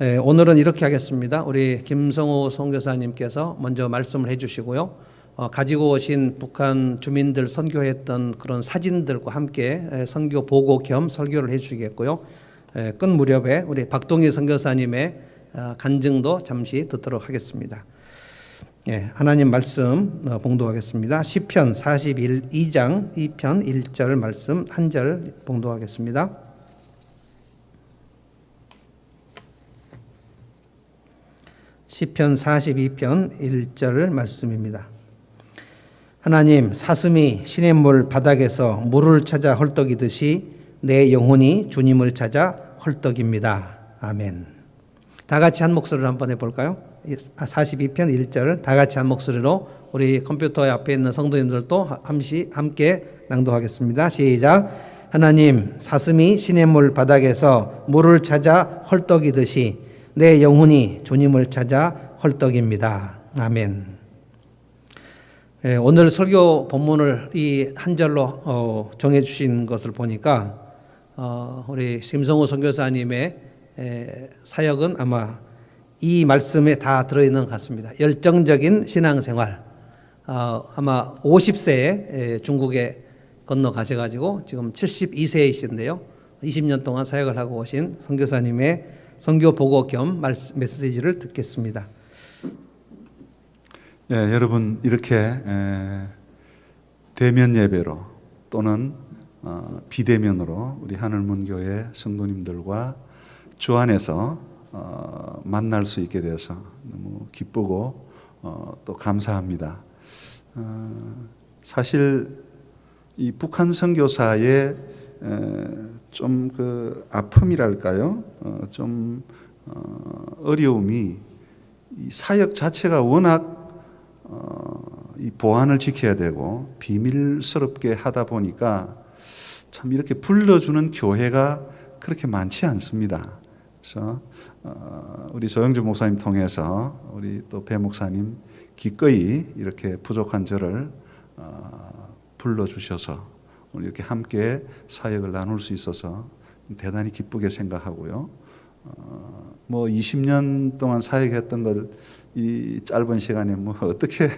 오늘은 이렇게 하겠습니다. 우리 김성호 선교사님께서 먼저 말씀을 해주시고요. 가지고 오신 북한 주민들 선교했던 그런 사진들과 함께 선교 보고 겸 설교를 해주시겠고요. 끝 무렵에 우리 박동희 선교사님의 간증도 잠시 듣도록 하겠습니다. 하나님 말씀 봉독하겠습니다. 시편 42장 2편 1절 말씀 한 절 봉독하겠습니다. 시편 42편 1절 말씀입니다. 하나님, 사슴이 시냇물 바닥에서 물을 찾아 헐떡이듯이 내 영혼이 주님을 찾아 헐떡입니다. 아멘. 다 같이 한 목소리로 한번 해볼까요? 42편 1절 다 같이 한 목소리로 우리 컴퓨터 앞에 있는 성도님들도 함께 낭독하겠습니다. 시작. 하나님, 사슴이 시냇물 바닥에서 물을 찾아 헐떡이듯이 내 영혼이 주님을 찾아 헐떡입니다. 아멘. 오늘 설교 본문을 이 한 절로 정해 주신 것을 보니까 우리 심성호 선교사님의 사역은 아마 이 말씀에 다 들어있는 것 같습니다. 열정적인 신앙생활. 아마 50세에 중국에 건너가셔가지고 지금 72세이신데요. 20년 동안 사역을 하고 오신 선교사님의 선교 보고 겸 메시지를 듣겠습니다. 여러분 이렇게 대면 예배로 또는 비대면으로 우리 하늘문교회 성도님들과 주 안에서 만날 수 있게 돼서 너무 기쁘고 또 감사합니다. 사실 이 북한 선교사의 좀 그 아픔이랄까요? 좀 어려움이 이 사역 자체가 워낙 이 보안을 지켜야 되고 비밀스럽게 하다 보니까 참 이렇게 불러주는 교회가 그렇게 많지 않습니다. 그래서 우리 조영주 목사님 통해서 우리 또 배 목사님 기꺼이 이렇게 부족한 저를 불러주셔서 오늘 이렇게 함께 사역을 나눌 수 있어서 대단히 기쁘게 생각하고요. 뭐 20년 동안 사역했던 걸 이 짧은 시간에 뭐 어떻게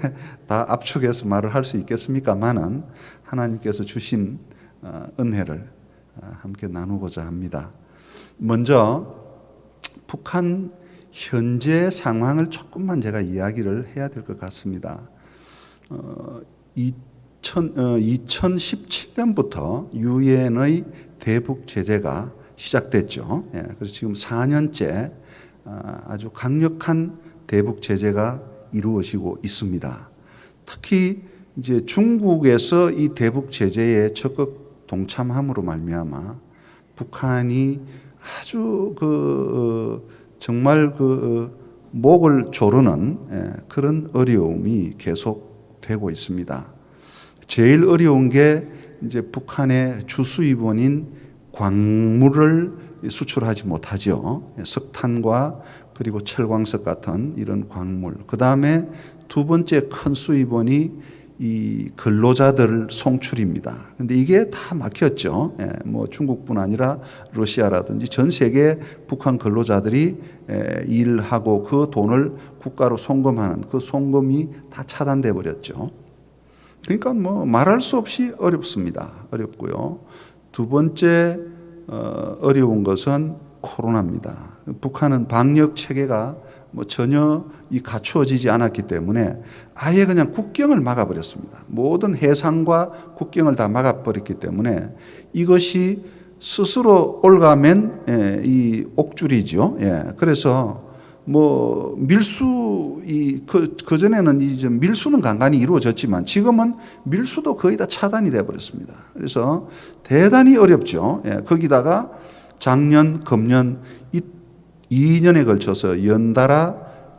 다 압축해서 말을 할 수 있겠습니까만은 하나님께서 주신 은혜를 함께 나누고자 합니다. 먼저 북한 현재 상황을 조금만 제가 이야기를 해야 될 것 같습니다. 2017년부터 유엔의 대북 제재가 시작됐죠. 그래서 지금 4년째 아주 강력한 대북 제재가 이루어지고 있습니다. 특히 이제 중국에서 이 대북 제재에 적극 동참함으로 말미암아 북한이 아주 정말 목을 조르는 그런 어려움이 계속되고 있습니다. 제일 어려운 게 이제 북한의 주수입원인 광물을 수출하지 못하죠. 석탄과 그리고 철광석 같은 이런 광물. 그 다음에 두 번째 큰 수입원이 이 근로자들 송출입니다. 근데 이게 다 막혔죠. 뭐 중국뿐 아니라 러시아라든지 전 세계 북한 근로자들이 일하고 그 돈을 국가로 송금하는 그 송금이 다 차단돼 버렸죠. 그러니까 뭐 말할 수 없이 어렵습니다. 어렵고요. 두 번째 어려운 것은 코로나입니다. 북한은 방역 체계가 뭐 전혀 갖추어지지 않았기 때문에 아예 그냥 국경을 막아버렸습니다. 모든 해상과 국경을 다 막아버렸기 때문에 이것이 스스로 올가면 이 옥줄이죠. 그래서 뭐 그전에는 이제 밀수는 간간히 이루어졌지만 지금은 밀수도 거의 다 차단이 되어 버렸습니다. 그래서 대단히 어렵죠. 거기다가 작년, 금년 이 2년에 걸쳐서 연달아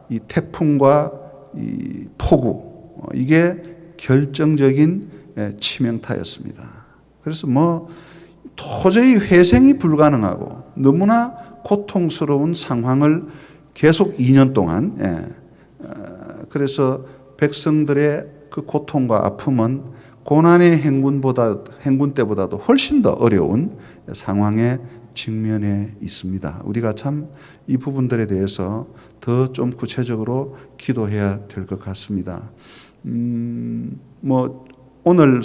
이 태풍과 이 폭우 이게 결정적인 치명타였습니다. 그래서 뭐 도저히 회생이 불가능하고 너무나 고통스러운 상황을 계속 2년 동안 그래서 백성들의 그 고통과 아픔은 고난의 행군 때보다도 훨씬 더 어려운 상황에 직면해 있습니다. 우리가 참 이 부분들에 대해서 더 좀 구체적으로 기도해야 될 것 같습니다. 뭐 오늘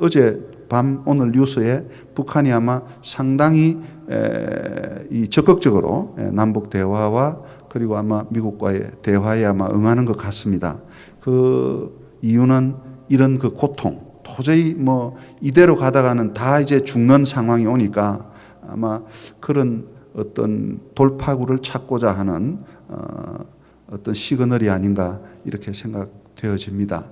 어제 밤 오늘 뉴스에 북한이 아마 상당히 이 적극적으로 남북 대화와 그리고 아마 미국과의 대화에 아마 응하는 것 같습니다. 그 이유는 이런 그 고통, 도저히 뭐 이대로 가다가는 다 이제 죽는 상황이 오니까 아마 그런 어떤 돌파구를 찾고자 하는 어떤 시그널이 아닌가 이렇게 생각되어집니다.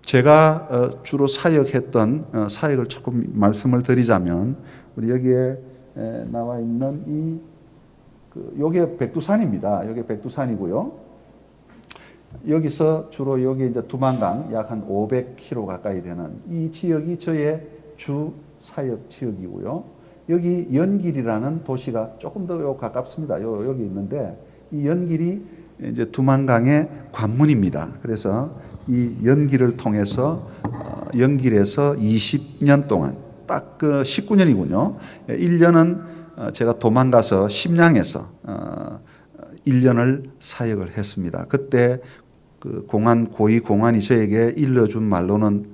제가 주로 사역했던 사역을 조금 말씀을 드리자면 우리 여기에 나와 있는 요게 백두산입니다. 요게 백두산이고요. 여기서 주로 여기 이제 두만강 약 한 500km 가까이 되는 이 지역이 저의 주 사역 지역이고요. 여기 연길이라는 도시가 조금 더 가깝습니다. 여기 있는데 이 연길이 이제 두만강의 관문입니다. 그래서 이 연길을 통해서 연길에서 20년 동안 딱 그 19년이군요. 1년은 제가 도망가서 심양에서 1년을 사역을 했습니다. 그때 그 고위 공안이 저에게 일러준 말로는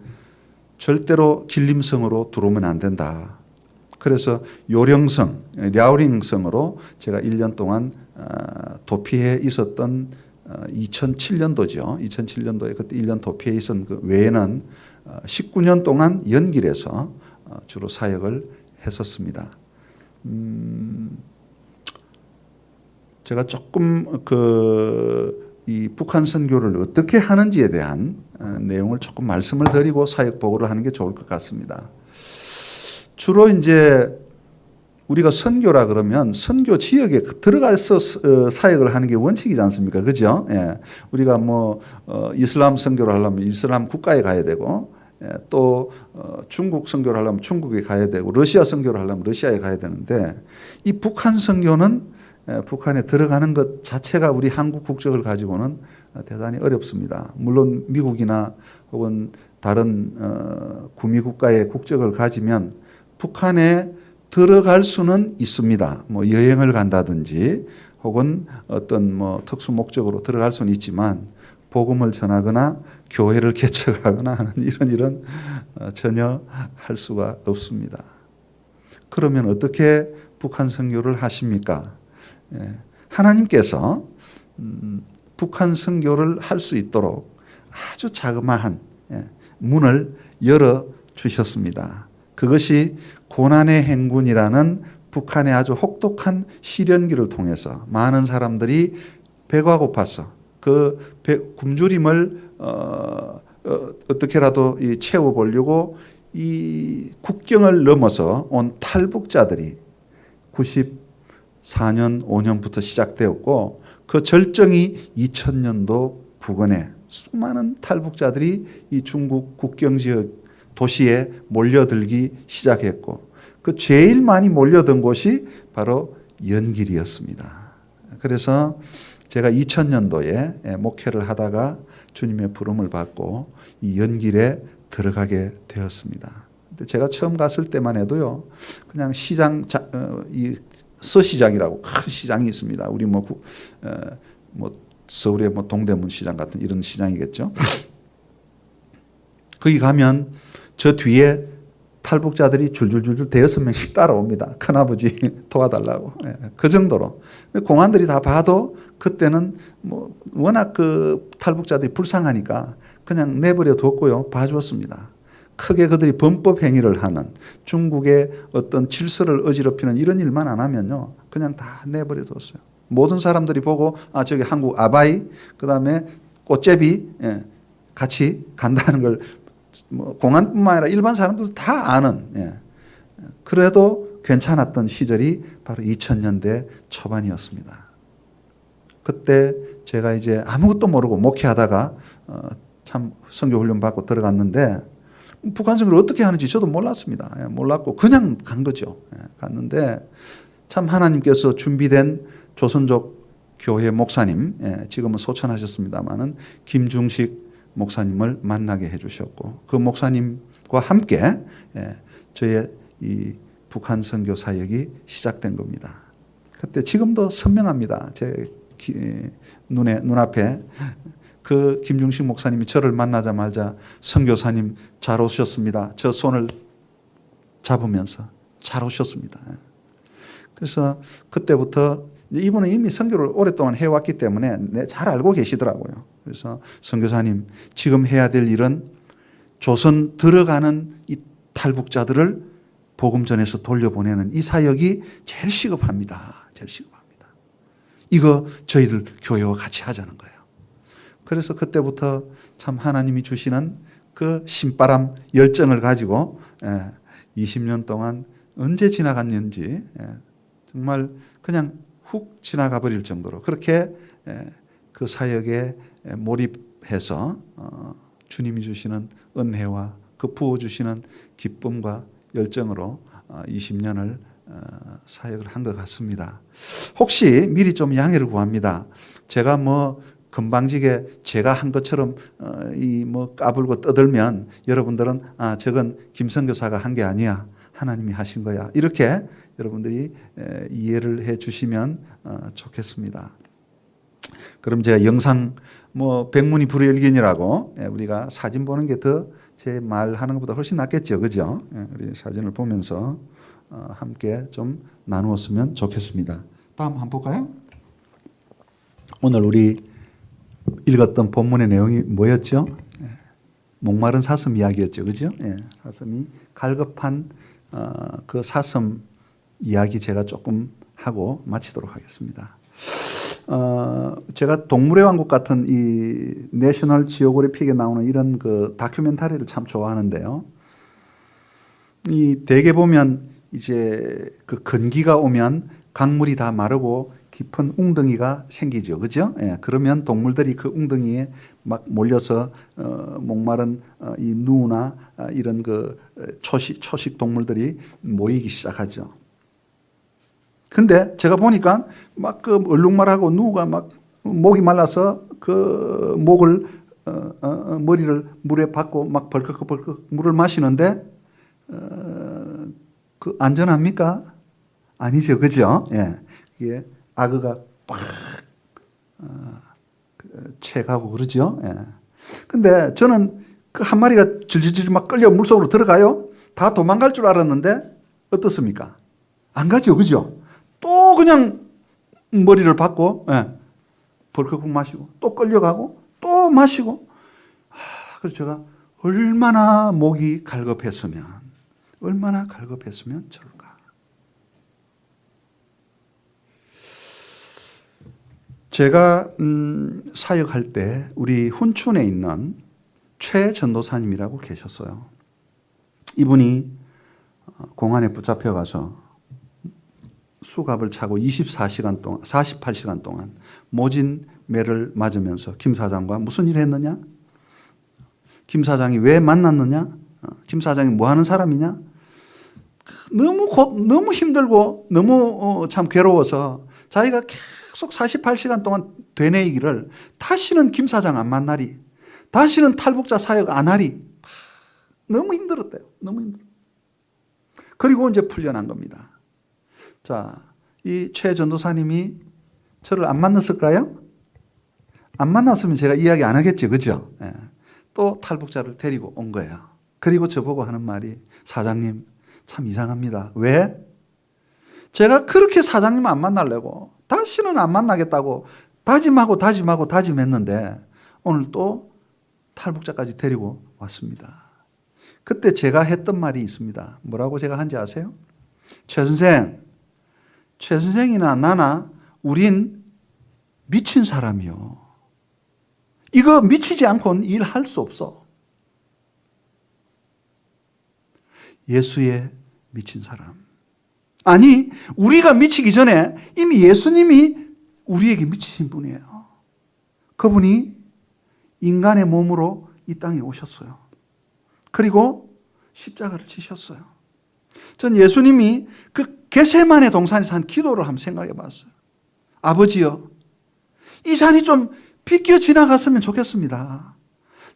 절대로 길림성으로 들어오면 안 된다. 그래서 요령성, 랴오링성으로 제가 1년 동안 도피해 있었던 2007년도죠. 2007년도에 그때 1년 도피해 있었던 그 외에는 19년 동안 연길에서 주로 사역을 했었습니다. 제가 조금 이 북한 선교를 어떻게 하는지에 대한 내용을 조금 말씀을 드리고 사역 보고를 하는 게 좋을 것 같습니다. 주로 이제 우리가 선교라 그러면 선교 지역에 들어가서 사역을 하는 게 원칙이지 않습니까? 그죠? 예. 우리가 뭐 이슬람 선교를 하려면 이슬람 국가에 가야 되고 또 중국 선교를 하려면 중국에 가야 되고 러시아 선교를 하려면 러시아에 가야 되는데 이 북한 선교는 북한에 들어가는 것 자체가 우리 한국 국적을 가지고는 대단히 어렵습니다. 물론 미국이나 혹은 다른 구미 국가의 국적을 가지면 북한에 들어갈 수는 있습니다. 뭐 여행을 간다든지 혹은 어떤 뭐 특수 목적으로 들어갈 수는 있지만 복음을 전하거나 교회를 개척하거나 하는 이런 일은 전혀 할 수가 없습니다. 그러면 어떻게 북한 선교를 하십니까? 하나님께서 북한 선교를 할 수 있도록 아주 자그마한 문을 열어 주셨습니다. 그것이 고난의 행군이라는 북한의 아주 혹독한 시련기를 통해서 많은 사람들이 배가 고파서 그 굶주림을 어떻게라도 채워보려고 이 국경을 넘어서 온 탈북자들이 94년, 5년부터 시작되었고 그 절정이 2000년도 부근에 수많은 탈북자들이 이 중국 국경 지역 도시에 몰려들기 시작했고 그 제일 많이 몰려든 곳이 바로 연길이었습니다. 그래서 제가 2000년도에 목회를 하다가 주님의 부름을 받고 이 연길에 들어가게 되었습니다. 근데 제가 처음 갔을 때만 해도요, 그냥 시장, 이 서시장이라고 큰 시장이 있습니다. 우리 뭐 서울의 뭐 동대문 시장 같은 이런 시장이겠죠. 거기 가면 저 뒤에 탈북자들이 줄줄줄줄 대여섯 명씩 따라옵니다. 큰아버지 도와달라고. 그 정도로. 공안들이 다 봐도 그때는 뭐 워낙 그 탈북자들이 불쌍하니까 그냥 내버려 뒀고요. 봐주었습니다. 크게 그들이 범법 행위를 하는 중국의 어떤 질서를 어지럽히는 이런 일만 안 하면요. 그냥 다 내버려 뒀어요. 모든 사람들이 보고 저기 한국 아바이 그다음에 꽃제비 같이 간다는 걸 뭐 공안뿐만 아니라 일반 사람들도 다 아는 그래도 괜찮았던 시절이 바로 2000년대 초반이었습니다. 그때 제가 이제 아무것도 모르고 목회하다가 참 선교훈련 받고 들어갔는데 북한 선교를 어떻게 하는지 저도 몰랐습니다. 몰랐고 그냥 간 거죠. 갔는데 참 하나님께서 준비된 조선족 교회 목사님, 지금은 소천하셨습니다마는 김중식 목사님을 만나게 해주셨고 그 목사님과 함께 저의 이 북한 선교 사역이 시작된 겁니다. 그때 지금도 선명합니다. 제 눈앞에 그 김중식 목사님이 저를 만나자마자 선교사님 잘 오셨습니다. 저 손을 잡으면서 잘 오셨습니다. 그래서 그때부터 이분은 이미 선교를 오랫동안 해왔기 때문에 잘 알고 계시더라고요. 그래서 선교사님 지금 해야 될 일은 조선 들어가는 이 탈북자들을 복음 전해서 돌려보내는 이 사역이 제일 시급합니다. 제일 시급합니다. 이거 저희들 교회와 같이 하자는 거예요. 그래서 그때부터 참 하나님이 주시는 그 신바람 열정을 가지고 20년 동안 언제 지나갔는지 정말 그냥 훅 지나가 버릴 정도로 그렇게 그 사역에 몰입해서 주님이 주시는 은혜와 그 부어주시는 기쁨과 열정으로 20년을 사역을 한 것 같습니다. 혹시 미리 좀 양해를 구합니다. 제가 뭐 금방지게 제가 한 것처럼 까불고 떠들면 여러분들은 저건 김선교사가 한 게 아니야. 하나님이 하신 거야. 이렇게 여러분들이 이해를 해 주시면 좋겠습니다. 그럼 제가 영상 백문이 불여일견이라고 우리가 사진 보는 게 더 제 말하는 것보다 훨씬 낫겠죠. 그죠? 우리 사진을 보면서 함께 좀 나누었으면 좋겠습니다. 다음 한번 볼까요? 오늘 우리 읽었던 본문의 내용이 뭐였죠? 목마른 사슴 이야기였죠. 그죠? 사슴이 갈급한 그 사슴 이야기 제가 조금 하고 마치도록 하겠습니다. 제가 동물의 왕국 같은 이 내셔널 지오그래픽에 나오는 이런 그 다큐멘터리를 참 좋아하는데요. 이 대개 보면 이제 그 건기가 오면 강물이 다 마르고 깊은 웅덩이가 생기죠. 그죠? 그러면 동물들이 그 웅덩이에 막 몰려서 목마른 이 누나 이런 그 초식 동물들이 모이기 시작하죠. 근데 제가 보니까 막 그 얼룩말하고 누가 막 목이 말라서 그 목을 머리를 물에 박고 막 벌컥벌컥 물을 마시는데 그 안전합니까? 아니죠, 그죠? 이게 악어가 팍 채가고 그러죠. 근데 저는 그 한 마리가 질질질 막 끌려 물속으로 들어가요. 다 도망갈 줄 알았는데 어떻습니까? 안 가죠, 그죠? 또 그냥 머리를 박고 벌컥 마시고 또 끌려가고 또 마시고 그래서 제가 얼마나 목이 갈급했으면 좋을까. 제가 사역할 때 우리 훈춘에 있는 최 전도사님이라고 계셨어요. 이분이 공안에 붙잡혀 가서 수갑을 차고 24시간 동안, 48시간 동안 모진 매를 맞으면서 김 사장과 무슨 일을 했느냐? 김 사장이 왜 만났느냐? 김 사장이 뭐 하는 사람이냐? 너무 힘들고 너무 참 괴로워서 자기가 계속 48시간 동안 되뇌이기를 다시는 김 사장 안 만나리, 다시는 탈북자 사역 안 하리. 너무 힘들었대요. 너무 힘들어. 그리고 이제 풀려난 겁니다. 자, 이 최 전도사님이 저를 안 만났을까요? 안 만났으면 제가 이야기 안 하겠죠. 그죠? 또 탈북자를 데리고 온 거예요. 그리고 저보고 하는 말이, 사장님, 참 이상합니다. 왜? 제가 그렇게 사장님 안 만나려고 다시는 안 만나겠다고 다짐했는데 오늘 또 탈북자까지 데리고 왔습니다. 그때 제가 했던 말이 있습니다. 뭐라고 제가 한지 아세요? 최 선생이나 나나 우린 미친 사람이요. 이거 미치지 않고는 일할 수 없어. 예수의 미친 사람. 아니, 우리가 미치기 전에 이미 예수님이 우리에게 미치신 분이에요. 그분이 인간의 몸으로 이 땅에 오셨어요. 그리고 십자가를 지셨어요. 전 예수님이 그 겟세마네 동산에서 한 기도를 한번 생각해 봤어요. 아버지요, 이 산이 좀 비껴 지나갔으면 좋겠습니다.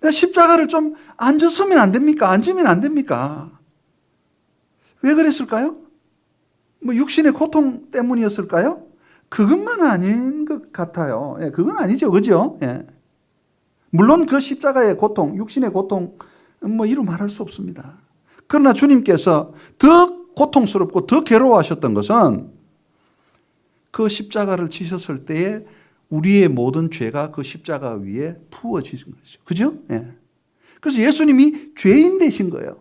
내가 십자가를 좀 안 줬으면 안 됩니까? 안 지면 안 됩니까? 왜 그랬을까요? 뭐 육신의 고통 때문이었을까요? 그것만 아닌 것 같아요. 예, 그건 아니죠. 그죠? 예. 물론 그 십자가의 고통, 육신의 고통, 뭐 이루 말할 수 없습니다. 그러나 주님께서 더 고통스럽고 더 괴로워하셨던 것은 그 십자가를 지셨을 때에 우리의 모든 죄가 그 십자가 위에 부어지는 거죠. 그죠? 예. 그래서 예수님이 죄인 되신 거예요.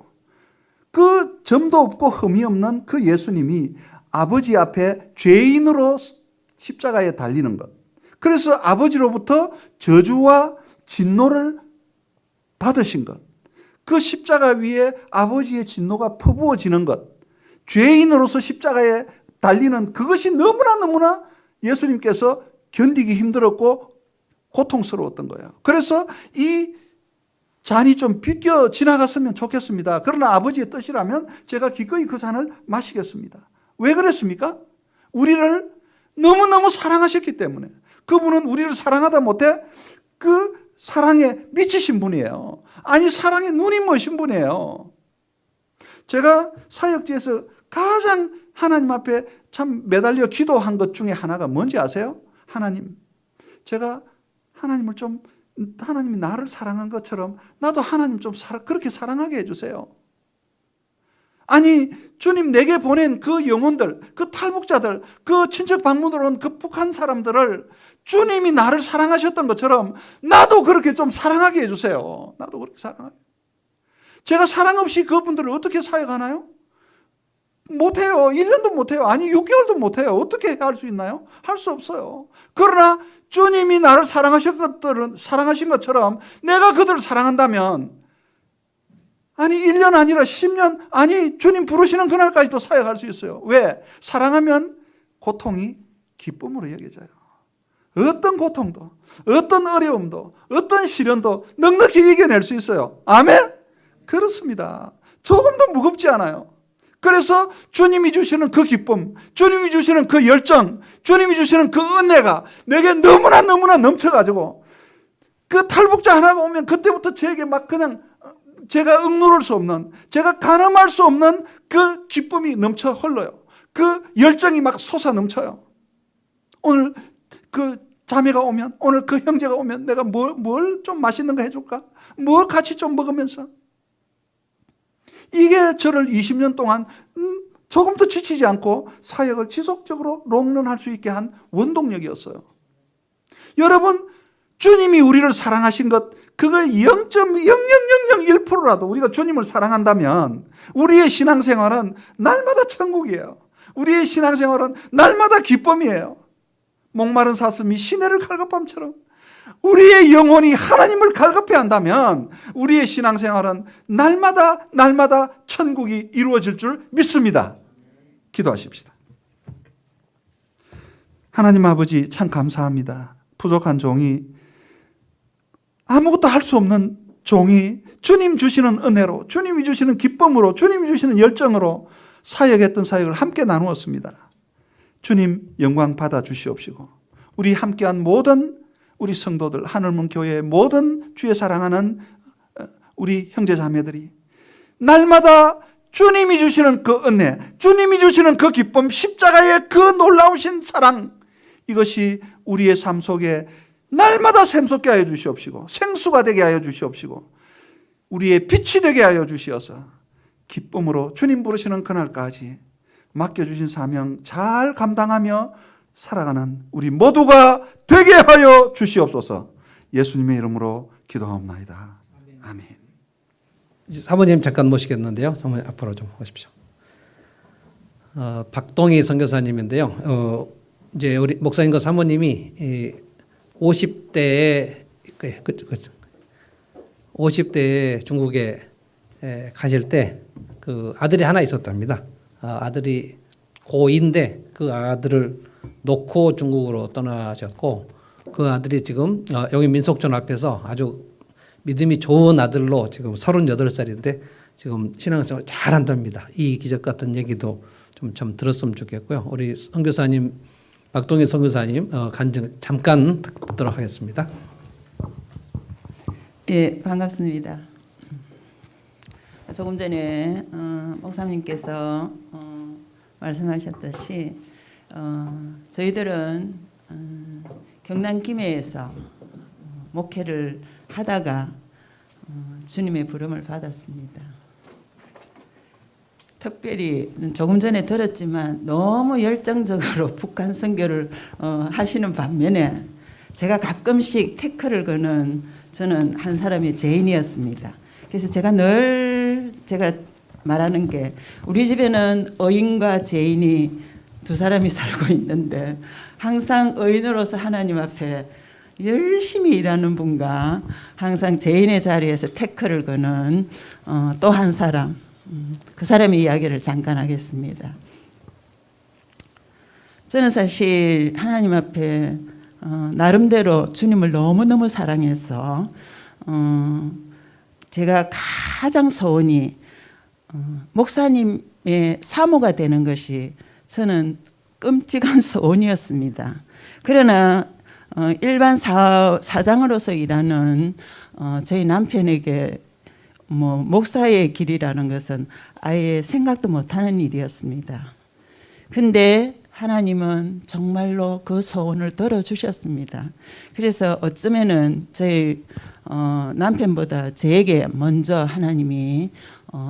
그 점도 없고 흠이 없는 그 예수님이 아버지 앞에 죄인으로 십자가에 달리는 것. 그래서 아버지로부터 저주와 진노를 받으신 것. 그 십자가 위에 아버지의 진노가 퍼부어지는 것. 죄인으로서 십자가에 달리는 그것이 너무나 예수님께서 견디기 힘들었고 고통스러웠던 거예요. 그래서 이 잔이 좀 비껴 지나갔으면 좋겠습니다. 그러나 아버지의 뜻이라면 제가 기꺼이 그 잔을 마시겠습니다. 왜 그랬습니까? 우리를 너무너무 사랑하셨기 때문에. 그분은 우리를 사랑하다 못해 그 사랑에 미치신 분이에요. 아니, 사랑에 눈이 머신 분이에요. 제가 사역지에서 가장 하나님 앞에 참 매달려 기도한 것 중에 하나가 뭔지 아세요? 하나님, 제가 하나님을 좀, 하나님이 나를 사랑한 것처럼 나도 하나님 좀 그렇게 사랑하게 해주세요. 아니, 주님 내게 보낸 그 영혼들, 그 탈북자들, 그 친척 방문으로 온 그 북한 사람들을 주님이 나를 사랑하셨던 것처럼 나도 그렇게 좀 사랑하게 해주세요. 나도 그렇게 사랑하게. 제가 사랑 없이 그분들을 어떻게 사역하나요? 못해요. 1년도 못해요. 아니 6개월도 못해요. 어떻게 할 수 있나요? 할 수 없어요. 그러나 주님이 나를 사랑하신 것처럼 내가 그들을 사랑한다면 아니 1년 아니라 10년 아니 주님 부르시는 그날까지도 사역할 수 있어요. 왜? 사랑하면 고통이 기쁨으로 여겨져요. 어떤 고통도 어떤 어려움도 어떤 시련도 넉넉히 이겨낼 수 있어요. 아멘? 그렇습니다. 조금도 무겁지 않아요. 그래서 주님이 주시는 그 기쁨, 주님이 주시는 그 열정, 주님이 주시는 그 은혜가 내게 너무나 넘쳐가지고 그 탈북자 하나가 오면 그때부터 저에게 막 그냥 제가 억누를 수 없는, 제가 가늠할 수 없는 그 기쁨이 넘쳐 흘러요. 그 열정이 막 솟아 넘쳐요. 오늘 그 자매가 오면, 오늘 그 형제가 오면 내가 뭘 좀 맛있는 거 해줄까? 뭘 같이 좀 먹으면서. 이게 저를 20년 동안 조금도 지치지 않고 사역을 지속적으로 롱런할 수 있게 한 원동력이었어요. 여러분, 주님이 우리를 사랑하신 것, 그거 0.0001%라도 우리가 주님을 사랑한다면 우리의 신앙생활은 날마다 천국이에요. 우리의 신앙생활은 날마다 기쁨이에요. 목마른 사슴이 시내를 갈급함처럼 우리의 영혼이 하나님을 갈급해 한다면 우리의 신앙생활은 날마다 천국이 이루어질 줄 믿습니다. 기도하십시다. 하나님 아버지 참 감사합니다. 부족한 종이 아무것도 할 수 없는 종이 주님 주시는 은혜로 주님이 주시는 기쁨으로 주님이 주시는 열정으로 사역했던 사역을 함께 나누었습니다. 주님 영광 받아 주시옵시고 우리 함께한 모든 우리 성도들 하늘문 교회의 모든 주의 사랑하는 우리 형제자매들이 날마다 주님이 주시는 그 은혜, 주님이 주시는 그 기쁨, 십자가의 그 놀라우신 사랑, 이것이 우리의 삶 속에 날마다 샘솟게 하여 주시옵시고 생수가 되게 하여 주시옵시고 우리의 빛이 되게 하여 주시어서 기쁨으로 주님 부르시는 그날까지 맡겨주신 사명 잘 감당하며 살아가는 우리 모두가 되게 하여 주시옵소서. 예수님의 이름으로 기도하옵나이다. 아멘. 사모님 잠깐 모시겠는데요. 사모님 앞으로 좀 오십시오. 박동희 선교사님인데요. 이제 우리 목사님과 사모님이 50대에 50대에 중국에 가실 때 그 아들이 하나 있었답니다. 아들이 고2인데 그 아들을 놓고 중국으로 떠나셨고 그 아들이 지금 여기 민속촌 앞에서 아주 믿음이 좋은 아들로 지금 38살인데 지금 신앙생활 잘 한답니다. 이 기적 같은 얘기도 좀 들었으면 좋겠고요. 우리 선교사님 박동희 선교사님 간증 잠깐 듣도록 하겠습니다. 예, 반갑습니다. 조금 전에 목사님께서 말씀하셨듯이 저희들은 경남 김해에서 목회를 하다가 주님의 부름을 받았습니다. 특별히 조금 전에 들었지만 너무 열정적으로 북한 선교를 하시는 반면에 제가 가끔씩 태클을 거는 저는 한 사람의 죄인이었습니다. 그래서 제가 말하는 게 우리 집에는 의인과 죄인이 두 사람이 살고 있는데 항상 의인으로서 하나님 앞에 열심히 일하는 분과 항상 죄인의 자리에서 태클을 거는 또 한 사람, 그 사람의 이야기를 잠깐 하겠습니다. 저는 사실 하나님 앞에 나름대로 주님을 너무너무 사랑해서 제가 가장 소원이 목사님의 사모가 되는 것이 저는 끔찍한 소원이었습니다. 그러나 일반 사장으로서 일하는 저희 남편에게 목사의 길이라는 것은 아예 생각도 못하는 일이었습니다. 근데 하나님은 정말로 그 소원을 들어주셨습니다. 그래서 어쩌면은 저희 남편보다 저에게 먼저 하나님이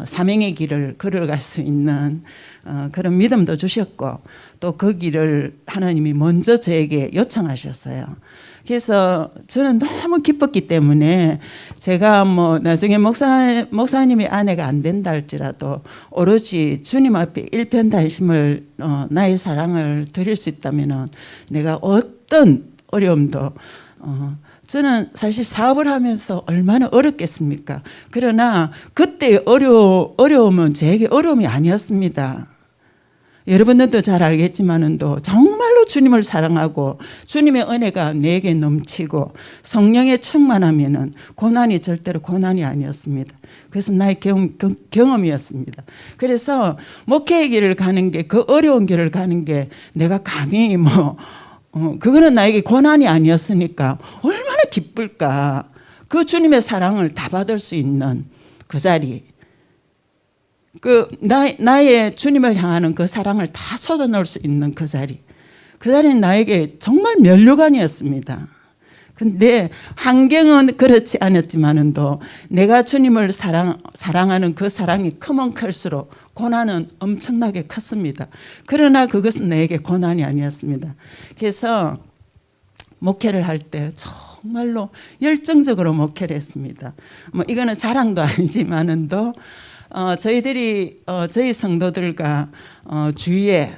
사명의 길을 걸어갈 수 있는 그런 믿음도 주셨고 또 그 길을 하나님이 먼저 저에게 요청하셨어요. 그래서 저는 너무 기뻤기 때문에 제가 나중에 목사님의 아내가 안 된다 할지라도 오로지 주님 앞에 일편단심을 나의 사랑을 드릴 수 있다면 내가 어떤 어려움도 저는 사실 사업을 하면서 얼마나 어렵겠습니까? 그러나 그때 어려움은 제게 어려움이 아니었습니다. 여러분들도 잘 알겠지만은도 정말로 주님을 사랑하고 주님의 은혜가 내게 넘치고 성령에 충만하면은 고난이 절대로 고난이 아니었습니다. 그래서 나의 경험이었습니다. 그래서 목회의 길을 가는 게 그 어려운 길을 가는 게 내가 감히 그거는 나에게 고난이 아니었으니까 얼마나 기쁠까. 그 주님의 사랑을 다 받을 수 있는 그 자리. 나의 주님을 향하는 그 사랑을 다 쏟아놓을 수 있는 그 자리. 그 자리는 나에게 정말 면류관이었습니다. 근데 환경은 그렇지 않았지만도 내가 주님을 사랑하는 그 사랑이 크면 클수록 고난은 엄청나게 컸습니다. 그러나 그것은 내게 고난이 아니었습니다. 그래서 목회를 할 때 정말로 열정적으로 목회를 했습니다. 이거는 자랑도 아니지만도 저희들이 저희 성도들과 주위에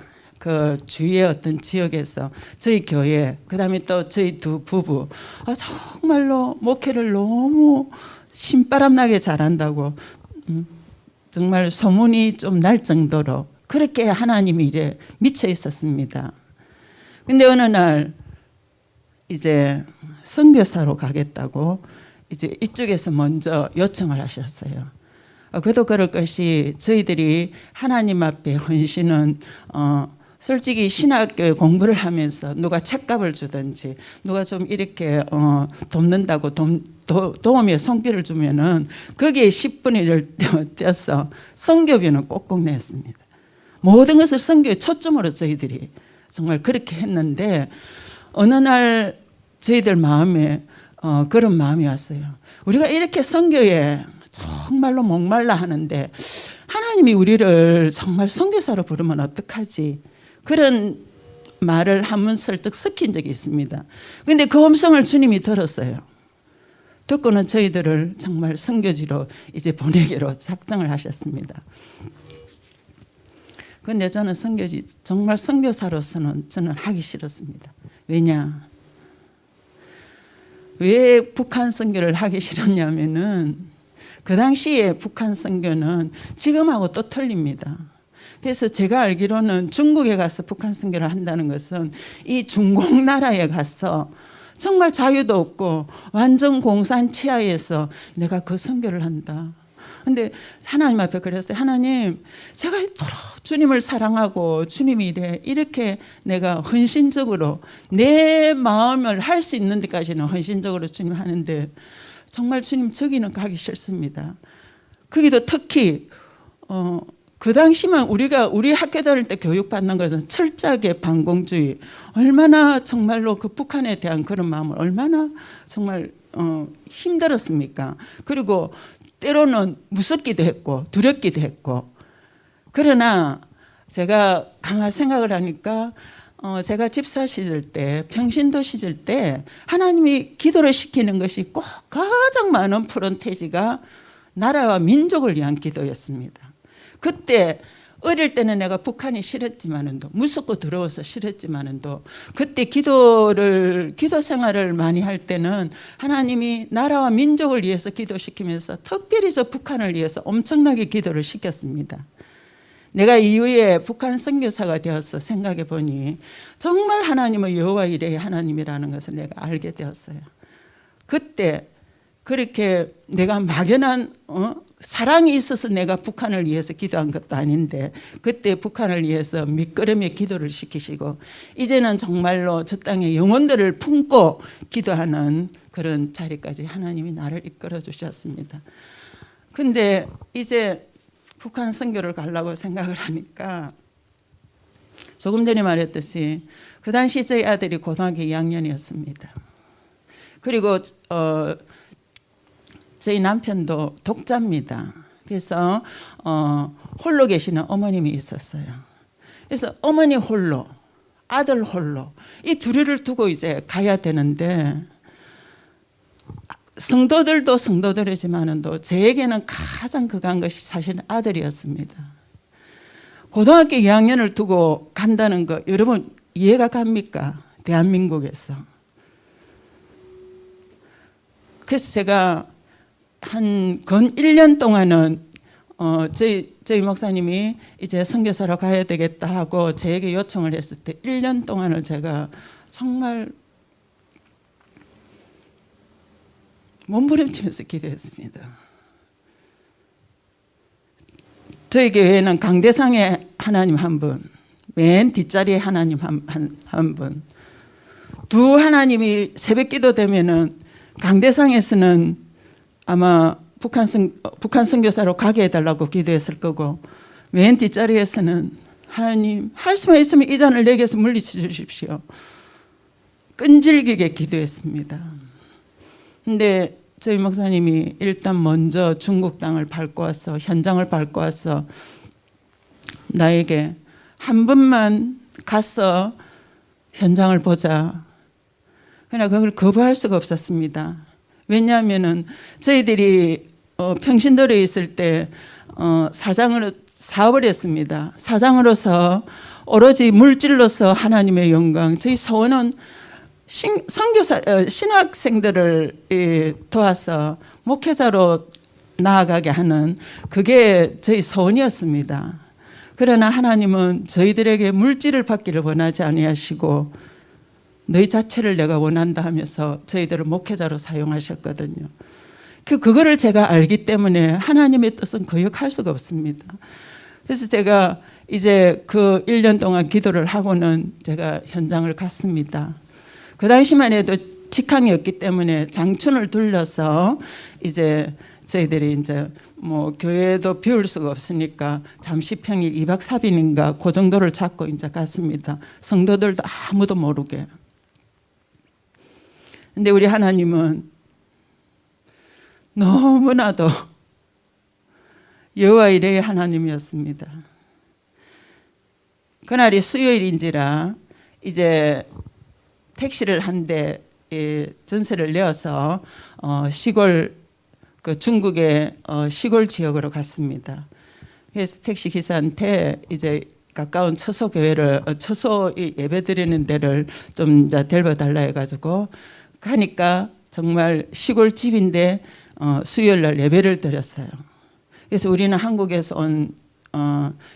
어떤 지역에서 저희 교회 그다음에 또 저희 두 부부 정말로 목회를 너무 신바람나게 잘한다고 정말 소문이 좀 날 정도로 그렇게 하나님 일에 미쳐 있었습니다. 근데 어느 날 이제 선교사로 가겠다고 이제 이쪽에서 먼저 요청을 하셨어요. 그도 그럴 것이 저희들이 하나님 앞에 헌신은 솔직히 신학교에 공부를 하면서 누가 책값을 주든지 누가 좀 이렇게 돕는다고 도움의 손길을 주면은 거기에 10분의 1을 떼어서 선교비는 꼭꼭 냈습니다. 모든 것을 선교에 초점으로 저희들이 정말 그렇게 했는데 어느 날 저희들 마음에 그런 마음이 왔어요. 우리가 이렇게 선교에 정말로 목말라 하는데 하나님이 우리를 정말 선교사로 부르면 어떡하지? 그런 말을 한번 설득 섞인 적이 있습니다. 그런데 그 음성을 주님이 들었어요. 듣고는 저희들을 정말 선교지로 이제 보내기로 작정을 하셨습니다. 그런데 저는 선교지 정말 선교사로서는 저는 하기 싫었습니다. 왜냐? 왜 북한 선교를 하기 싫었냐면은 그 당시에 북한 선교는 지금하고 또 틀립니다. 그래서 제가 알기로는 중국에 가서 북한 선교를 한다는 것은 이 중국 나라에 가서 정말 자유도 없고 완전 공산 치하에서 내가 그 선교를 한다. 근데 하나님 앞에 그랬어요. 하나님, 제가 이토록 주님을 사랑하고 주님 일에 이렇게 내가 헌신적으로 내 마음을 할 수 있는 데까지는 헌신적으로 주님 하는데 정말 주님 저기는 가기 싫습니다. 거기도 특히 그 당시만 우리 학교 다닐 때 교육받는 것은 철저하게 반공주의, 얼마나 정말로 그 북한에 대한 그런 마음을 얼마나 정말 힘들었습니까? 그리고 때로는 무섭기도 했고 두렵기도 했고. 그러나 제가 가만 생각을 하니까 제가 집사 시절 때, 평신도 시절 때 하나님이 기도를 시키는 것이 꼭 가장 많은 프론테이지가 나라와 민족을 위한 기도였습니다. 그때 어릴 때는 내가 북한이 싫었지만은도, 무섭고 두려워서 싫었지만은도, 그때 기도 생활을 많이 할 때는 하나님이 나라와 민족을 위해서 기도시키면서 특별히 저 북한을 위해서 엄청나게 기도를 시켰습니다. 내가 이후에 북한 선교사가 되어서 생각해 보니 정말 하나님은 여호와 이레의 하나님이라는 것을 내가 알게 되었어요. 그때 그렇게 내가 막연한 사랑이 있어서 내가 북한을 위해서 기도한 것도 아닌데, 그때 북한을 위해서 밑거름의 기도를 시키시고 이제는 정말로 저 땅의 영혼들을 품고 기도하는 그런 자리까지 하나님이 나를 이끌어 주셨습니다. 근데 이제 북한 선교를 가려고 생각을 하니까 조금 전에 말했듯이 그 당시 저희 아들이 고등학교 2학년이었습니다. 그리고 저희 남편도 독자입니다. 그래서 홀로 계시는 어머님이 있었어요. 그래서 어머니 홀로, 아들 홀로, 이 둘이를 두고 이제 가야 되는데, 성도들도 성도들이지만은 또 저에게는 가장 극한 것이 사실은 아들이었습니다. 고등학교 2학년을 두고 간다는 거 여러분 이해가 갑니까? 대한민국에서. 그래서 제가 한 근 1년 동안은 저희 목사님이 이제 선교사로 가야 되겠다 하고 저에게 요청을 했을 때 1년 동안을 제가 정말 몸부림치면서 기도했습니다. 저희 교회는 강대상에 하나님 한 분, 맨 뒷자리에 하나님 한 분, 두 하나님이 새벽기도 되면은 강대상에서는 아마 북한 선교사로 가게 해달라고 기도했을 거고, 맨 뒷자리에서는 하나님 할 수만 있으면 이 잔을 내게서 물리쳐 주십시오. 끈질기게 기도했습니다. 근데 저희 목사님이 일단 먼저 중국 땅을 밟고 와서, 현장을 밟고 와서 나에게 한 번만 가서 현장을 보자. 그러나 그걸 거부할 수가 없었습니다. 왜냐하면은 저희들이 평신도에 있을 때 사업을 했습니다. 사장으로서 오로지 물질로서 하나님의 영광, 저희 소원은 신학생들을 도와서 목회자로 나아가게 하는, 그게 저희 소원이었습니다. 그러나 하나님은 저희들에게 물질을 받기를 원하지 아니하시고 너희 자체를 내가 원한다 하면서 저희들을 목회자로 사용하셨거든요. 그거를 제가 알기 때문에 하나님의 뜻은 거역할 수가 없습니다. 그래서 제가 이제 그 1년 동안 기도를 하고는 제가 현장을 갔습니다. 그 당시만 해도 직항이었기 때문에 장춘을 둘러서 이제 저희들이 이제 뭐 교회도 비울 수가 없으니까 잠시 평일 2박 3일인가 그 정도를 잡고 이제 갔습니다. 성도들도 아무도 모르게. 근데 우리 하나님은 너무나도 여호와 이레의 하나님이었습니다. 그날이 수요일인지라 이제 택시를 한 대 전세를 내어서 시골, 그 중국의 시골 지역으로 갔습니다. 그래서 택시 기사한테 이제 가까운 처소 교회를, 처소 예배 드리는 데를 좀 데려다 달라 해가지고 가니까 정말 시골 집인데 수요일 날 예배를 드렸어요. 그래서 우리는 한국에서 온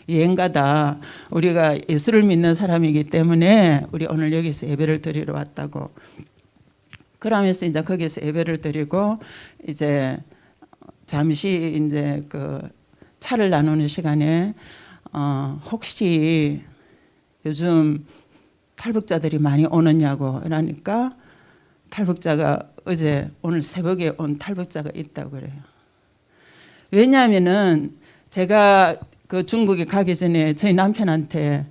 여행가다, 우리가 예수를 믿는 사람이기 때문에 우리 오늘 여기서 예배를 드리러 왔다고. 그러면서 이제 거기서 예배를 드리고 이제 잠시 이제 그 차를 나누는 시간에 혹시 요즘 탈북자들이 많이 오느냐고 그러니까 탈북자가 오늘 새벽에 온 탈북자가 있다고 그래요. 왜냐하면은 제가 그 중국에 가기 전에 저희 남편한테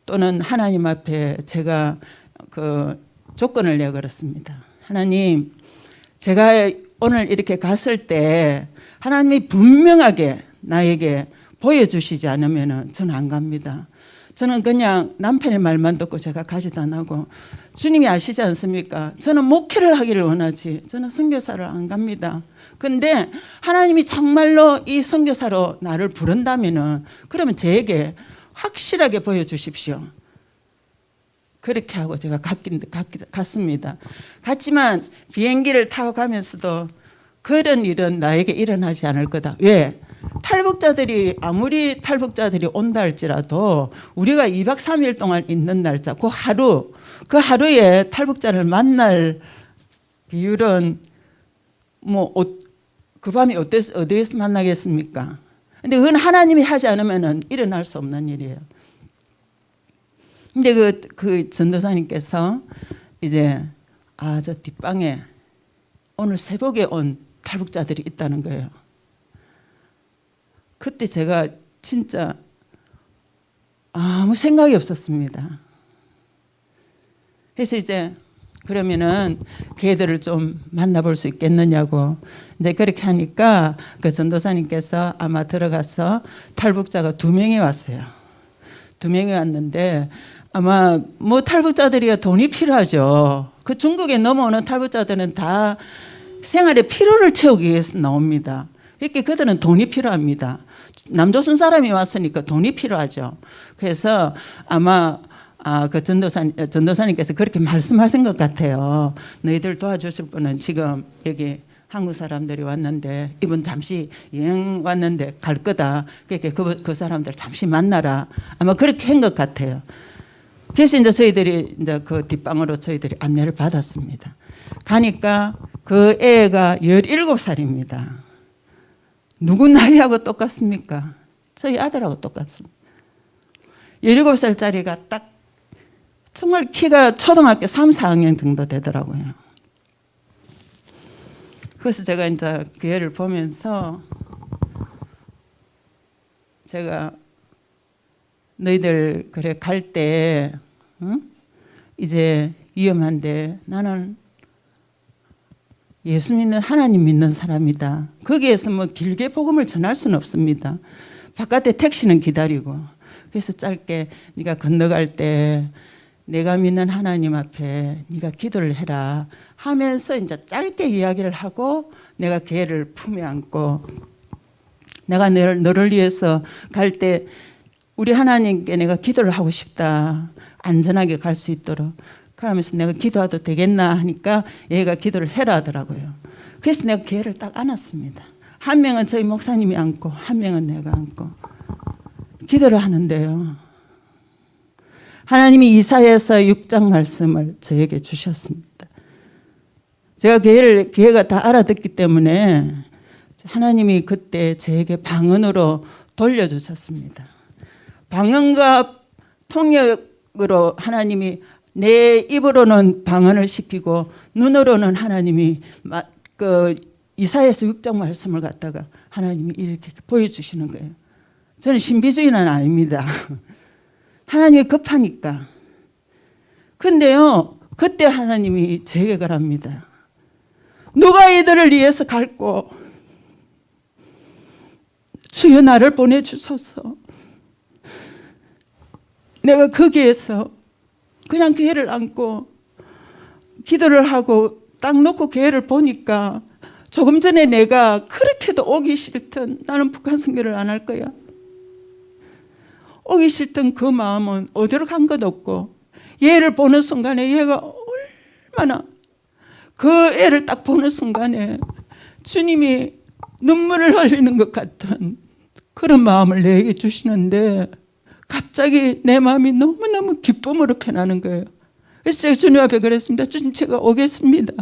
또는 하나님 앞에 제가 그 조건을 내걸었습니다. 하나님, 제가 오늘 이렇게 갔을 때 하나님이 분명하게 나에게 보여주시지 않으면 저는 안 갑니다. 저는 그냥 남편의 말만 듣고 제가 가지도 안 하고, 주님이 아시지 않습니까? 저는 목회를 하기를 원하지 저는 선교사를 안 갑니다. 근데 하나님이 정말로 이 선교사로 나를 부른다면은 그러면 저에게 확실하게 보여주십시오. 그렇게 하고 제가 갔습니다. 갔지만 비행기를 타고 가면서도 그런 일은 나에게 일어나지 않을 거다. 왜? 탈북자들이 아무리 탈북자들이 온다 할지라도 우리가 2박 3일 동안 있는 날짜 그 하루에 탈북자를 만날 비율은 뭐 그 밤에 어디에서 만나겠습니까? 근데 그건 하나님이 하지 않으면 일어날 수 없는 일이에요. 근데 그 전도사님께서 이제 저 뒷방에 오늘 새벽에 온 탈북자들이 있다는 거예요. 그때 제가 진짜 아무 생각이 없었습니다. 그래서 이제 그러면은 걔들을 좀 만나볼 수 있겠느냐고 이제 그렇게 하니까 그 전도사님께서 아마 들어가서 탈북자가 2명이 왔어요. 2명이 왔는데 아마 뭐 탈북자들이 돈이 필요하죠. 그 중국에 넘어오는 탈북자들은 다 생활의 필요를 채우기 위해서 나옵니다. 이렇게 그들은 돈이 필요합니다. 남조선 사람이 왔으니까 돈이 필요하죠. 그래서 아마 그 전도사님께서 그렇게 말씀하신 것 같아요. 너희들 도와주실 분은 지금 여기 한국 사람들이 왔는데 이분 잠시 여행 왔는데 갈 거다. 그러니까 그 사람들 잠시 만나라. 아마 그렇게 한 것 같아요. 그래서 이제 저희들이 이제 그 뒷방으로 저희들이 안내를 받았습니다. 가니까 그 애가 17살입니다. 누구 나이하고 똑같습니까? 저희 아들하고 똑같습니다. 17살짜리가 딱 정말 키가 초등학교 3, 4학년 정도 되더라고요. 그래서 제가 이제 그 애를 보면서 제가 너희들 그래 갈 때 이제 위험한데 나는 예수 믿는 하나님 믿는 사람이다. 거기에서 뭐 길게 복음을 전할 수는 없습니다. 바깥에 택시는 기다리고. 그래서 짧게 네가 건너갈 때 내가 믿는 하나님 앞에 네가 기도를 해라 하면서 이제 짧게 이야기를 하고 내가 걔를 품에 안고 내가 너를 위해서 갈 때 우리 하나님께 내가 기도를 하고 싶다. 안전하게 갈 수 있도록. 그러면서 내가 기도해도 되겠나 하니까 얘가 기도를 해라 하더라고요. 그래서 내가 걔를 딱 안았습니다. 한 명은 저희 목사님이 안고 한 명은 내가 안고 기도를 하는데요. 하나님이 이사야서 6장 말씀을 저에게 주셨습니다. 제가 걔가 다 알아듣기 때문에 하나님이 그때 저에게 방언으로 돌려주셨습니다. 방언과 통역으로 하나님이 내 입으로는 방언을 시키고 눈으로는 하나님이 그 이사야서 6장 말씀을 갖다가 하나님이 이렇게 보여주시는 거예요. 저는 신비주의는 아닙니다. 하나님이 급하니까. 근데요, 그때 하나님이 제게 그럽니다. 누가 이들을 위해서 갈고 주여 나를 보내주소서. 내가 거기에서 그냥 걔를 안고 기도를 하고 딱 놓고 걔를 보니까 조금 전에 내가 그렇게도 오기 싫던 나는 북한 선교를 안 할 거야. 오기 싫던 그 마음은 어디로 간 것 없고 얘를 보는 순간에 얘가 얼마나 그 애를 딱 보는 순간에 주님이 눈물을 흘리는 것 같은 그런 마음을 내게 주시는데 갑자기 내 마음이 너무너무 기쁨으로 변하는 거예요. 그래서 제가 주님 앞에 그랬습니다. 주님 제가 오겠습니다.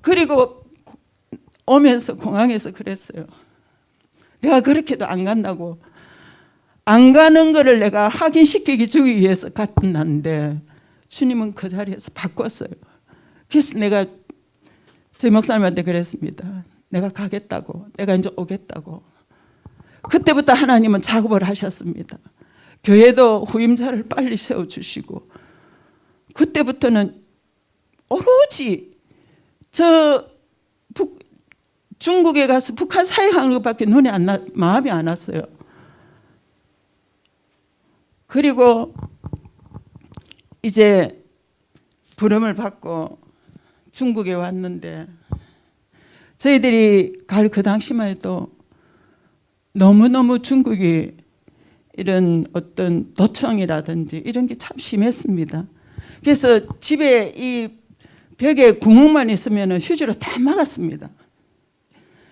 그리고 오면서 공항에서 그랬어요. 내가 그렇게도 안 간다고. 안 가는 거를 내가 확인시키기 주기 위해서 갔는데 주님은 그 자리에서 바꿨어요. 그래서 내가 저희 목사님한테 그랬습니다. 내가 가겠다고. 내가 이제 오겠다고. 그때부터 하나님은 작업을 하셨습니다. 교회도 후임자를 빨리 세워주시고, 그때부터는 오로지 중국에 가서 북한 사역하는 것밖에 마음이 안 왔어요. 그리고 이제 부름을 받고 중국에 왔는데, 저희들이 갈 그 당시만 해도 너무너무 중국이 이런 어떤 도청이라든지 이런 게 참 심했습니다. 그래서 집에 이 벽에 구멍만 있으면 휴지로 다 막았습니다.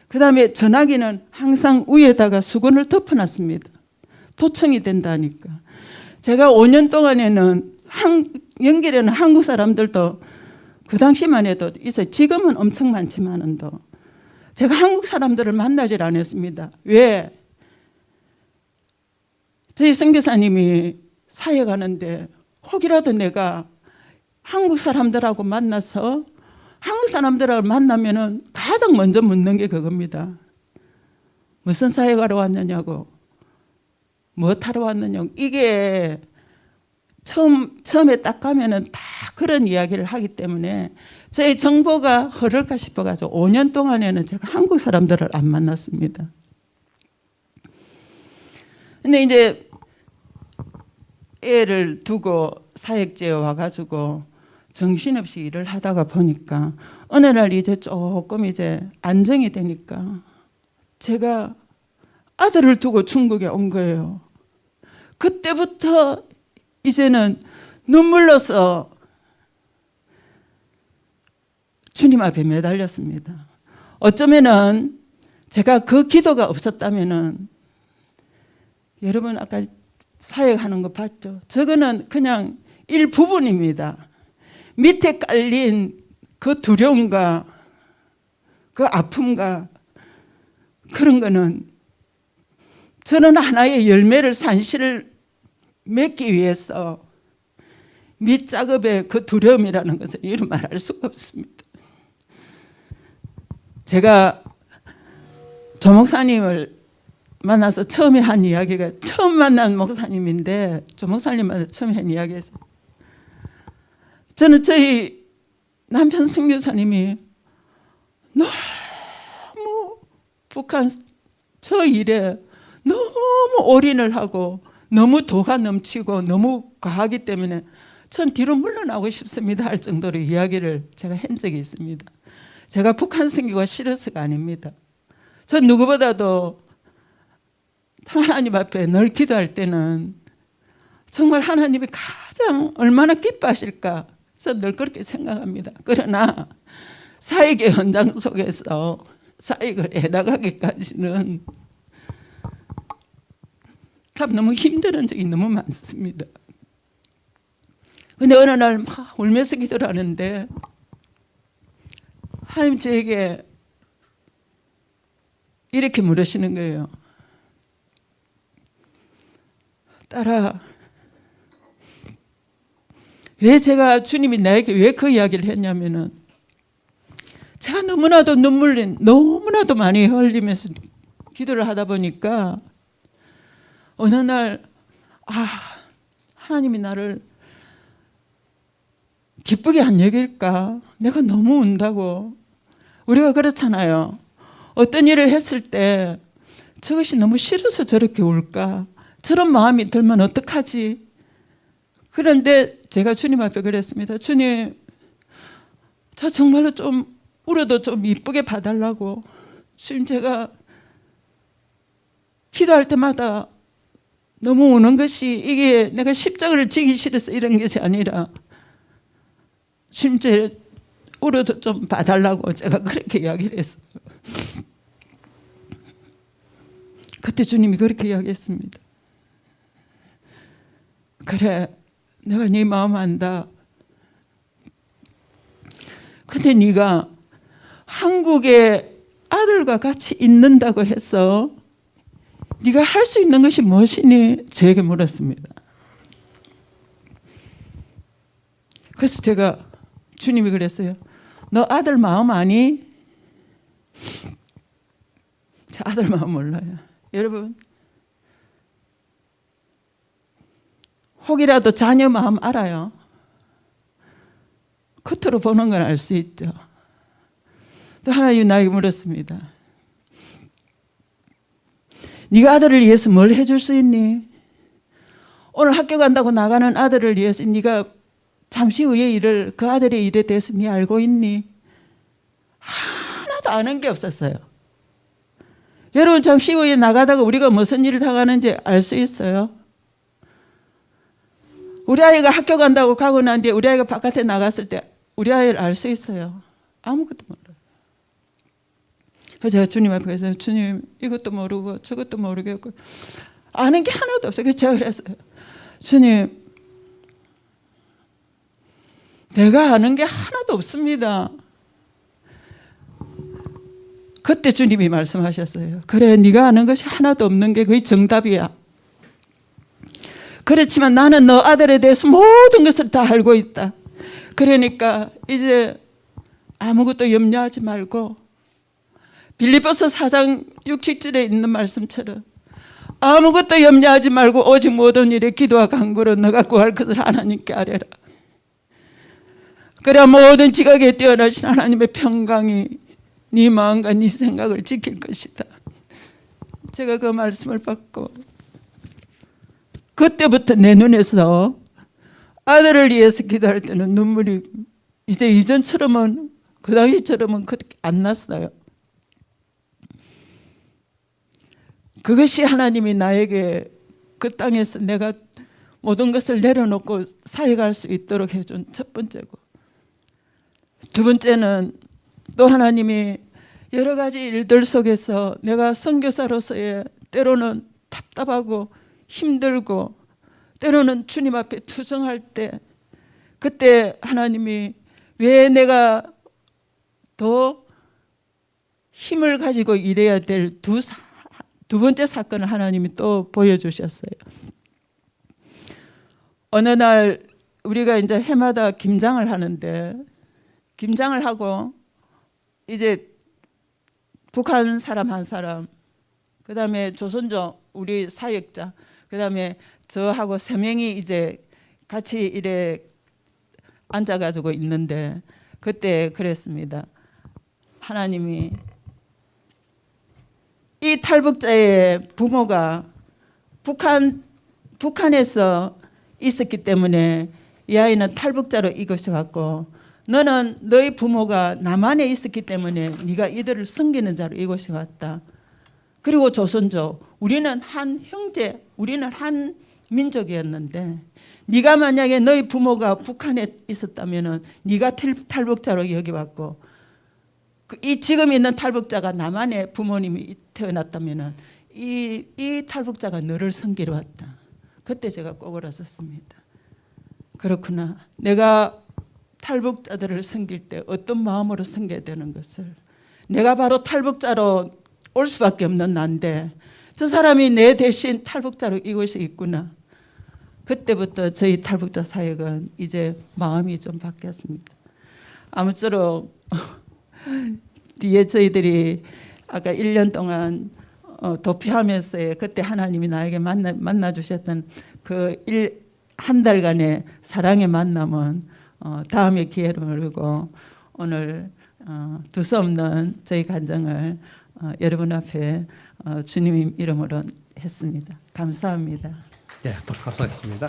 그 다음에 전화기는 항상 위에다가 수건을 덮어놨습니다. 도청이 된다니까. 제가 5년 동안에는 연결에는 한국 사람들도 그 당시만 해도 있어요. 지금은 엄청 많지만은도 제가 한국 사람들을 만나질 않았습니다. 왜? 저희 선교사님이 사역하는데 혹이라도 내가 한국 사람들하고 만나서 한국 사람들하고 만나면은 가장 먼저 묻는 게 그겁니다. 무슨 사역하러 왔느냐고, 무엇하러 왔느냐고. 이게 처음에 딱 가면은 다 그런 이야기를 하기 때문에 저희 정보가 흐를까 싶어가지고 5년 동안에는 제가 한국 사람들을 안 만났습니다. 근데 이제 애를 두고 사역지에 와가지고 정신없이 일을 하다가 보니까 어느 날 이제 조금 이제 안정이 되니까 제가 아들을 두고 중국에 온 거예요. 그때부터 이제는 눈물로서 주님 앞에 매달렸습니다. 어쩌면은 제가 그 기도가 없었다면은, 여러분 아까 사역하는 거 봤죠? 저거는 그냥 일부분입니다. 밑에 깔린 그 두려움과 그 아픔과 그런 거는 저는 하나의 열매를 산실을 맺기 위해서 밑작업의 그 두려움이라는 것을 이루 말할 수가 없습니다. 제가 조 목사님을 만나서 처음에 한 이야기가, 처음 만난 목사님인데 조 목사님한테 처음에 한 이야기에서, 저는 저희 남편 선교사님이 너무 북한 저 일에 너무 올인을 하고 너무 도가 넘치고 너무 과하기 때문에 전 뒤로 물러나고 싶습니다 할 정도로 이야기를 제가 한 적이 있습니다. 제가 북한 선교가 싫어서가 아닙니다. 전 누구보다도 하나님 앞에 늘 기도할 때는 정말 하나님이 가장 얼마나 기뻐하실까, 저는 늘 그렇게 생각합니다. 그러나 사역의 현장 속에서 사역을 해나가기까지는 참 너무 힘든 적이 너무 많습니다. 근데 어느 날 막 울면서 기도를 하는데 하나님 저에게 이렇게 물으시는 거예요. 딸아, 왜 제가 주님이 나에게 왜 그 이야기를 했냐면은, 제가 너무나도 너무나도 많이 흘리면서 기도를 하다 보니까 어느 날 하나님이 나를 기쁘게 안 여길까? 내가 너무 운다고. 우리가 그렇잖아요. 어떤 일을 했을 때 저것이 너무 싫어서 저렇게 울까? 저런 마음이 들면 어떡하지? 그런데 제가 주님 앞에 그랬습니다. 주님, 저 정말로 좀 울어도 좀 이쁘게 봐달라고. 주님, 제가 기도할 때마다 너무 우는 것이 이게 내가 십자가를 지기 싫어서 이런 것이 아니라 주님, 제 울어도 좀 봐달라고 제가 그렇게 이야기를 했어요. 그때 주님이 그렇게 이야기했습니다. 그래, 내가 네 마음 안다. 근데 네가 한국에 아들과 같이 있는다고 해서 네가 할 수 있는 것이 무엇이니? 저에게 물었습니다. 그래서 제가, 주님이 그랬어요. 너 아들 마음 아니? 제 아들 마음 몰라요. 여러분, 혹이라도 자녀 마음 알아요. 겉으로 보는 건 알 수 있죠. 또 하나님이 나에게 물었습니다. 네가 아들을 위해서 뭘 해줄 수 있니? 오늘 학교 간다고 나가는 아들을 위해서 네가 잠시 후의 일을, 그 아들의 일에 대해서 네 알고 있니? 하나도 아는 게 없었어요. 여러분, 잠시 후에 나가다가 우리가 무슨 일을 당하는지 알 수 있어요? 우리 아이가 학교 간다고 가고 난 뒤에 우리 아이가 바깥에 나갔을 때 우리 아이를 알 수 있어요? 아무것도 몰라요. 그래서 제가 주님 앞에 가서 주님, 이것도 모르고 저것도 모르겠고 아는 게 하나도 없어요. 그래서 제가 그랬어요. 주님, 내가 아는 게 하나도 없습니다. 그때 주님이 말씀하셨어요. 그래, 네가 아는 것이 하나도 없는 게 거의 정답이야. 그렇지만 나는 너 아들에 대해서 모든 것을 다 알고 있다. 그러니까 이제 아무것도 염려하지 말고 빌립보서 4장 6-7절에 있는 말씀처럼 아무것도 염려하지 말고 오직 모든 일에 기도와 간구로 너가 구할 것을 하나님께 아뢰라. 그래야 모든 지각에 뛰어나신 하나님의 평강이 네 마음과 네 생각을 지킬 것이다. 제가 그 말씀을 받고 그때부터 내 눈에서 아들을 위해서 기도할 때는 눈물이 이제 이전처럼은, 그 당시처럼은 안 났어요. 그것이 하나님이 나에게 그 땅에서 내가 모든 것을 내려놓고 사역할 수 있도록 해준 첫 번째고, 두 번째는 또 하나님이 여러 가지 일들 속에서 내가 선교사로서의 때로는 답답하고 힘들고 때로는 주님 앞에 투정할 때, 그때 하나님이 왜 내가 더 힘을 가지고 일해야 될 두 번째 사건을 하나님이 또 보여주셨어요. 어느 날 우리가 이제 해마다 김장을 하는데, 김장을 하고 이제 북한 사람 한 사람, 그 다음에 조선족 우리 사역자, 그 다음에 저하고 3명이 이제 같이 이래 앉아가지고 있는데, 그때 그랬습니다. 하나님이 이 탈북자의 부모가 북한에서 있었기 때문에 이 아이는 탈북자로 이곳에 왔고, 너는 너희 부모가 남한에 있었기 때문에 네가 이들을 섬기는 자로 이곳에 왔다. 그리고 조선족, 우리는 한 형제, 우리는 한 민족이었는데 네가 만약에 너희 부모가 북한에 있었다면은 네가 탈북자로 여기 왔고, 이 지금 있는 탈북자가 남한에 부모님이 태어났다면은 이 탈북자가 너를 섬기러 왔다. 그때 제가 꼬그라섰습니다. 그렇구나. 내가 탈북자들을 섬길 때 어떤 마음으로 섬겨야 되는 것을, 내가 바로 탈북자로 올 수밖에 없는 난데 저 사람이 내 대신 탈북자로 이곳에 있구나. 그때부터 저희 탈북자 사역은 이제 마음이 좀 바뀌었습니다. 아무쪼록 뒤에 저희들이 아까 1년 동안 도피하면서의 그때 하나님이 나에게 만나 주셨던 그 한 달간의 사랑의 만남은 다음에 기회를 모르고 오늘 두서없는 저희 간증을 여러분 앞에 주님 이름으로 했습니다. 감사합니다. 예, 박수 하겠습니다.